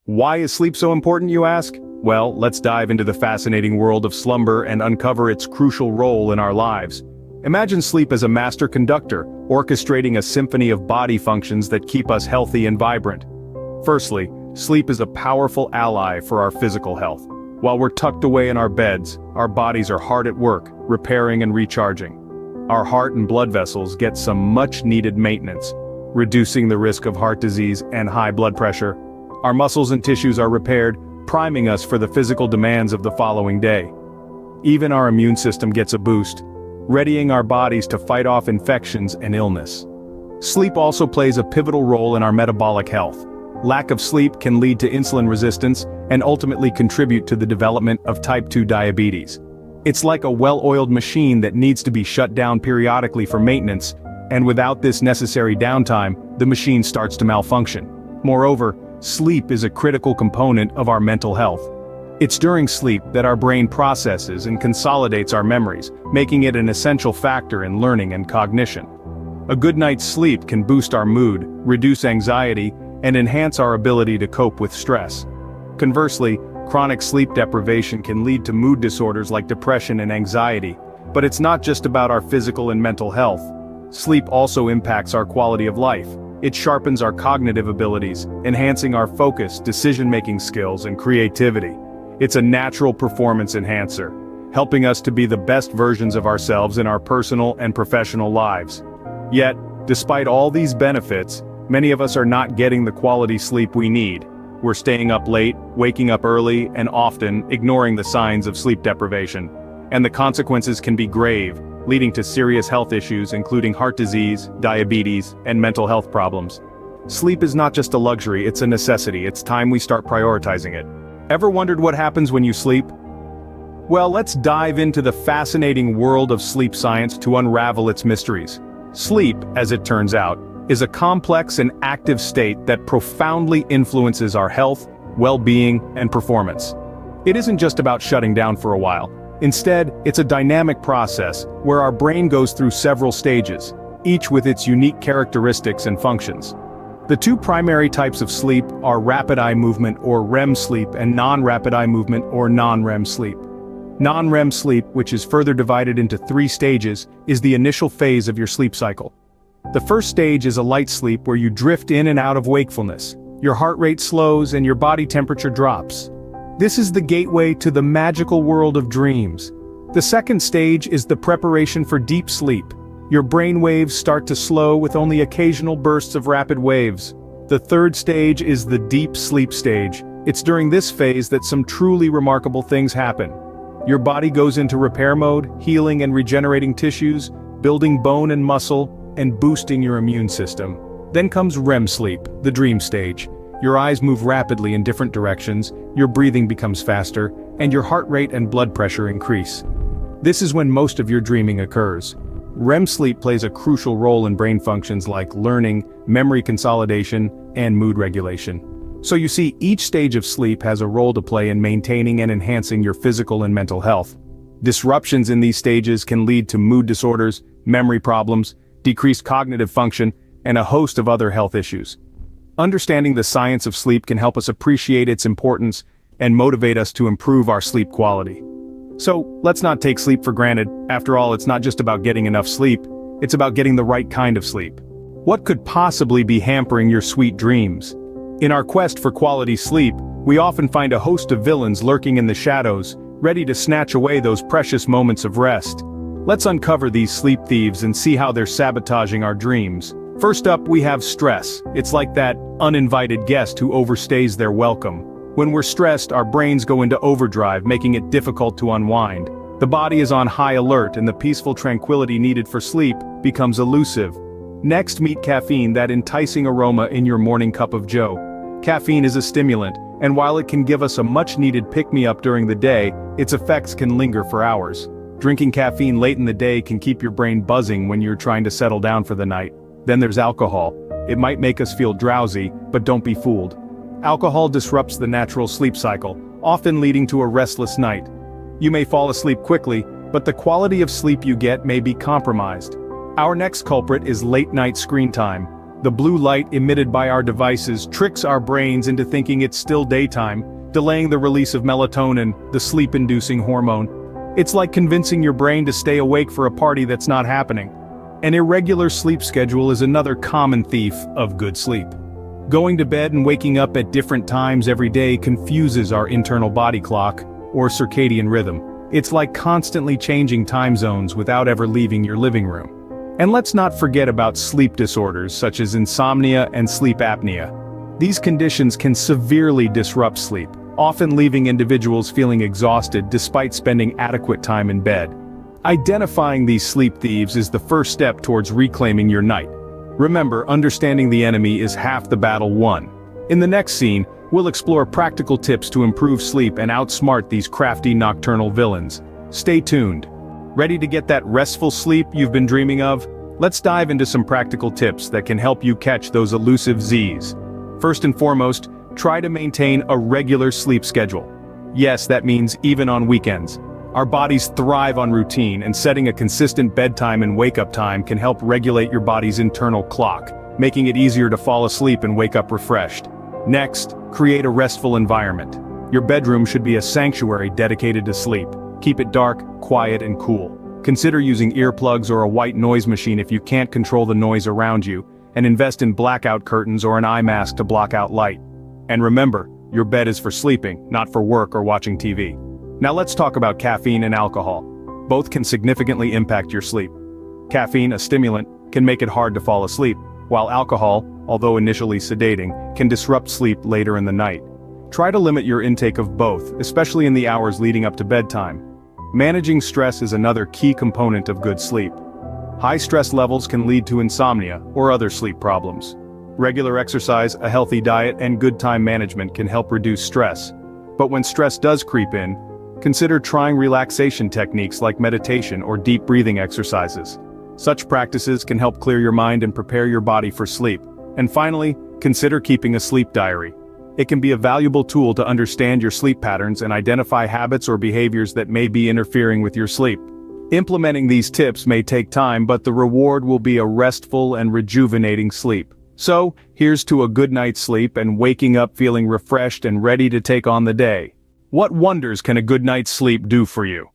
Why is sleep so important, you ask? Well, let's dive into the fascinating world of slumber and uncover its crucial role in our lives. Imagine sleep as a master conductor, orchestrating a symphony of body functions that keep us healthy and vibrant. Firstly, sleep is a powerful ally for our physical health. While we're tucked away in our beds, our bodies are hard at work, repairing and recharging. Our heart and blood vessels get some much-needed maintenance, reducing the risk of heart disease and high blood pressure. Our muscles and tissues are repaired, priming us for the physical demands of the following day. Even our immune system gets a boost, readying our bodies to fight off infections and illness. Sleep also plays a pivotal role in our metabolic health. Lack of sleep can lead to insulin resistance and ultimately contribute to the development of type 2 diabetes. It's like a well-oiled machine that needs to be shut down periodically for maintenance, and without this necessary downtime, the machine starts to malfunction. Moreover, sleep is a critical component of our mental health. It's during sleep that our brain processes and consolidates our memories, making it an essential factor in learning and cognition. A good night's sleep can boost our mood, reduce anxiety, and enhance our ability to cope with stress. Conversely, chronic sleep deprivation can lead to mood disorders like depression and anxiety. But it's not just about our physical and mental health. Sleep also impacts our quality of life. It sharpens our cognitive abilities, enhancing our focus, decision-making skills, and creativity. It's a natural performance enhancer, helping us to be the best versions of ourselves in our personal and professional lives. Yet, despite all these benefits, many of us are not getting the quality sleep we need. We're staying up late, waking up early, and often ignoring the signs of sleep deprivation. And the consequences can be grave, leading to serious health issues including heart disease, diabetes, and mental health problems. Sleep is not just a luxury, it's a necessity. It's time we start prioritizing it. Ever wondered what happens when you sleep? Well, let's dive into the fascinating world of sleep science to unravel its mysteries. Sleep, as it turns out, is a complex and active state that profoundly influences our health, well-being, and performance. It isn't just about shutting down for a while. Instead, it's a dynamic process where our brain goes through several stages, each with its unique characteristics and functions. The two primary types of sleep are rapid eye movement or REM sleep and non-rapid eye movement or non-REM sleep. Non-REM sleep, which is further divided into 3 stages, is the initial phase of your sleep cycle. The first stage is a light sleep where you drift in and out of wakefulness. Your heart rate slows and your body temperature drops. This is the gateway to the magical world of dreams. The second stage is the preparation for deep sleep. Your brain waves start to slow with only occasional bursts of rapid waves. The third stage is the deep sleep stage. It's during this phase that some truly remarkable things happen. Your body goes into repair mode, healing and regenerating tissues, building bone and muscle, and boosting your immune system. Then comes REM sleep, the dream stage. Your eyes move rapidly in different directions, your breathing becomes faster, and your heart rate and blood pressure increase. This is when most of your dreaming occurs. REM sleep plays a crucial role in brain functions like learning, memory consolidation, and mood regulation. So you see, each stage of sleep has a role to play in maintaining and enhancing your physical and mental health. Disruptions in these stages can lead to mood disorders, memory problems, decreased cognitive function, and a host of other health issues. Understanding the science of sleep can help us appreciate its importance and motivate us to improve our sleep quality. So, let's not take sleep for granted. After all, it's not just about getting enough sleep, it's about getting the right kind of sleep. What could possibly be hampering your sweet dreams? In our quest for quality sleep, we often find a host of villains lurking in the shadows, ready to snatch away those precious moments of rest. Let's uncover these sleep thieves and see how they're sabotaging our dreams. First up, we have stress. It's like that uninvited guest who overstays their welcome. When we're stressed, our brains go into overdrive, making it difficult to unwind. The body is on high alert and the peaceful tranquility needed for sleep becomes elusive. Next, meet caffeine, that enticing aroma in your morning cup of joe. Caffeine is a stimulant, and while it can give us a much-needed pick-me-up during the day, its effects can linger for hours. Drinking caffeine late in the day can keep your brain buzzing when you're trying to settle down for the night. Then there's alcohol. It might make us feel drowsy, but don't be fooled. Alcohol disrupts the natural sleep cycle, often leading to a restless night. You may fall asleep quickly, but the quality of sleep you get may be compromised. Our next culprit is late-night screen time. The blue light emitted by our devices tricks our brains into thinking it's still daytime, delaying the release of melatonin, the sleep-inducing hormone. It's like convincing your brain to stay awake for a party that's not happening. An irregular sleep schedule is another common thief of good sleep. Going to bed and waking up at different times every day confuses our internal body clock, or circadian rhythm. It's like constantly changing time zones without ever leaving your living room. And let's not forget about sleep disorders such as insomnia and sleep apnea. These conditions can severely disrupt sleep, often leaving individuals feeling exhausted despite spending adequate time in bed. Identifying these sleep thieves is the first step towards reclaiming your night. Remember, understanding the enemy is half the battle won. In the next scene, we'll explore practical tips to improve sleep and outsmart these crafty nocturnal villains. Stay tuned. Ready to get that restful sleep you've been dreaming of? Let's dive into some practical tips that can help you catch those elusive Z's. First and foremost, try to maintain a regular sleep schedule. Yes, that means even on weekends. Our bodies thrive on routine, and setting a consistent bedtime and wake-up time can help regulate your body's internal clock, making it easier to fall asleep and wake up refreshed. Next, create a restful environment. Your bedroom should be a sanctuary dedicated to sleep. Keep it dark, quiet, and cool. Consider using earplugs or a white noise machine if you can't control the noise around you, and invest in blackout curtains or an eye mask to block out light. And remember, your bed is for sleeping, not for work or watching TV. Now let's talk about caffeine and alcohol. Both can significantly impact your sleep. Caffeine, a stimulant, can make it hard to fall asleep, while alcohol, although initially sedating, can disrupt sleep later in the night. Try to limit your intake of both, especially in the hours leading up to bedtime. Managing stress is another key component of good sleep. High stress levels can lead to insomnia or other sleep problems. Regular exercise, a healthy diet, and good time management can help reduce stress. But when stress does creep in, consider trying relaxation techniques like meditation or deep breathing exercises. Such practices can help clear your mind and prepare your body for sleep. And finally, consider keeping a sleep diary. It can be a valuable tool to understand your sleep patterns and identify habits or behaviors that may be interfering with your sleep. Implementing these tips may take time, but the reward will be a restful and rejuvenating sleep. So, here's to a good night's sleep and waking up feeling refreshed and ready to take on the day. What wonders can a good night's sleep do for you?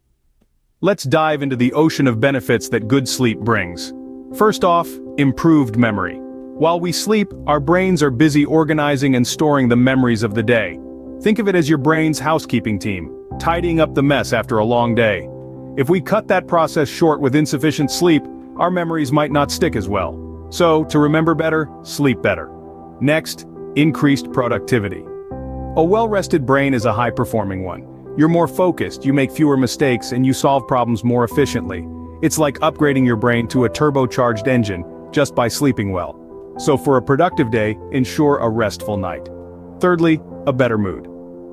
Let's dive into the ocean of benefits that good sleep brings. First off, improved memory. While we sleep, our brains are busy organizing and storing the memories of the day. Think of it as your brain's housekeeping team, tidying up the mess after a long day. If we cut that process short with insufficient sleep, our memories might not stick as well. So, to remember better, sleep better. Next, increased productivity. A well-rested brain is a high-performing one. You're more focused, you make fewer mistakes, and you solve problems more efficiently. It's like upgrading your brain to a turbocharged engine, just by sleeping well. So for a productive day, ensure a restful night. Thirdly, a better mood.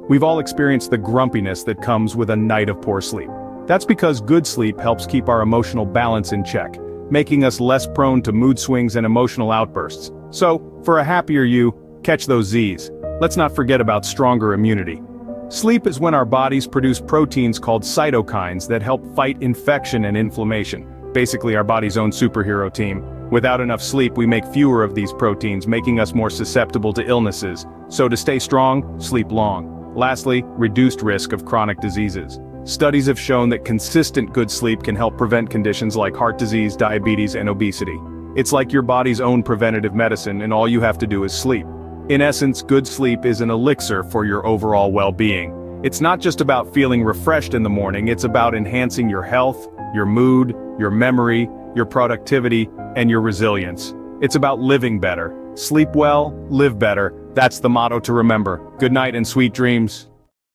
We've all experienced the grumpiness that comes with a night of poor sleep. That's because good sleep helps keep our emotional balance in check, making us less prone to mood swings and emotional outbursts. So, for a happier you, catch those Z's. Let's not forget about stronger immunity. Sleep is when our bodies produce proteins called cytokines that help fight infection and inflammation. Basically our body's own superhero team. Without enough sleep, we make fewer of these proteins, making us more susceptible to illnesses. So to stay strong, sleep long. Lastly, reduced risk of chronic diseases. Studies have shown that consistent good sleep can help prevent conditions like heart disease, diabetes, and obesity. It's like your body's own preventative medicine, and all you have to do is sleep. In essence, good sleep is an elixir for your overall well-being. It's not just about feeling refreshed in the morning, it's about enhancing your health, your mood, your memory, your productivity, and your resilience. It's about living better. Sleep well, live better. That's the motto to remember. Good night and sweet dreams.